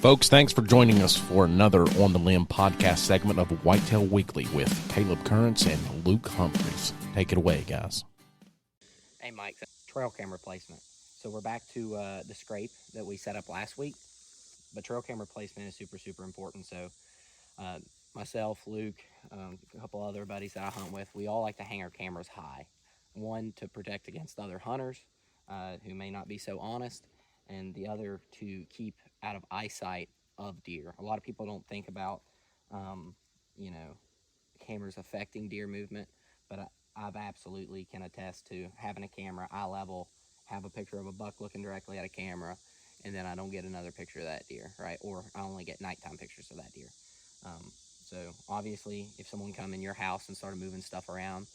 Folks, thanks for joining us for another On the Limb podcast segment of Whitetail Weekly with Caleb Currence and Luke Humphreys. Take it away, guys. Hey, Mike, trail camera placement. So we're back to the scrape that we set up last week, but trail camera placement is super important. So myself, Luke, a couple other buddies that I hunt with, we all like to hang our cameras high. One, to protect against other hunters who may not be so honest, and the other to keep out of eyesight of deer. A lot of people don't think about, cameras affecting deer movement, but I've absolutely can attest to having a camera eye level, have a picture of a buck looking directly at a camera, and then I don't get another picture of that deer, right? Or I only get nighttime pictures of that deer. So obviously, if someone come in your house and started moving stuff around,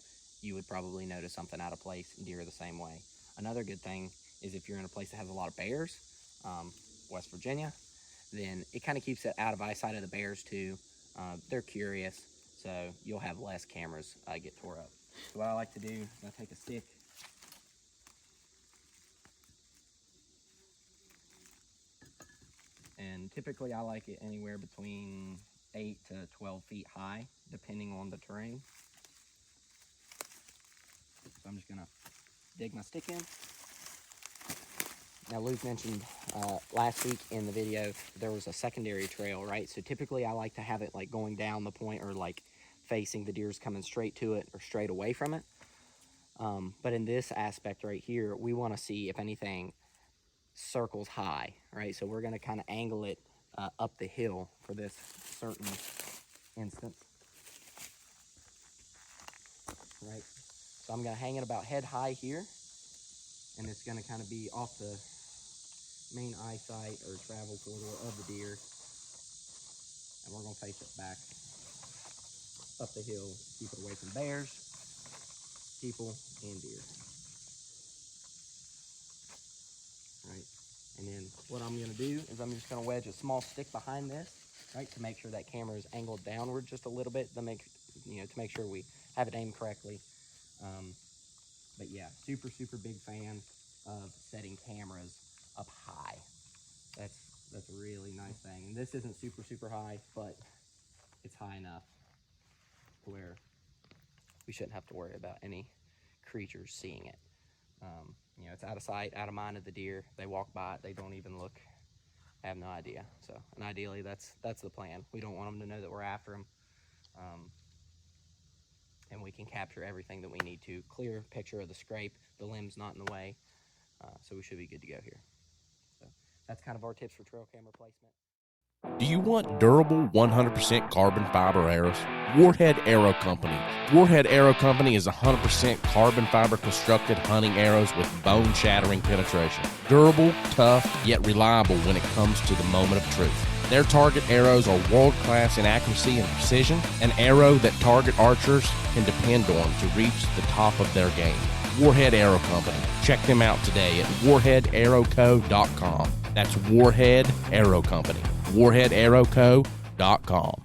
you would probably notice something out of place. Deer are the same way. Another good thing is if you're in a place that has a lot of bears, West Virginia, then it kind of keeps it out of eyesight of the bears too. They're curious, so you'll have less cameras get tore up. So what I like to do is I take a stick, and typically I like it anywhere between 8 to 12 feet high, depending on the terrain. So I'm just gonna dig my stick in. Now, Luke mentioned last week in the video there was a secondary trail, right? So typically I like to have it like going down the point or like facing the deer's coming straight to it or straight away from it. But in this aspect right here, we want to see if anything circles high, right? So we're going to kind of angle it up the hill for this certain instance, right? So I'm going to hang it about head high here, and it's going to kind of be off the main eyesight or travel corridor of the deer, and we're going to face it back up the hill, keep it away from bears, people, and deer. Right, and then what I'm going to do is I'm just going to wedge a small stick behind this, right, to make sure that camera is angled downward just a little bit to make sure we have it aimed correctly. But yeah, super big fan of setting cameras up high. That's a really nice thing. And this isn't super high, but it's high enough to where we shouldn't have to worry about any creatures seeing it. It's out of sight, out of mind of the deer. They walk by it, they don't even look, have no idea. So, and ideally, that's the plan. We don't want them to know that we're after them. And we can capture everything that we need to. Clear picture of the scrape, the limb's not in the way. So we should be good to go here. So that's kind of our tips for trail camera placement. Do you want durable 100% carbon fiber arrows? Warhead Arrow Company. Warhead Arrow Company is 100% carbon fiber constructed hunting arrows with bone-shattering penetration. Durable, tough, yet reliable when it comes to the moment of truth. Their target arrows are world-class in accuracy and precision, an arrow that target archers can depend on to reach the top of their game. Warhead Arrow Company. Check them out today at warheadarrowco.com. That's Warhead Arrow Company. warheadarrowco.com.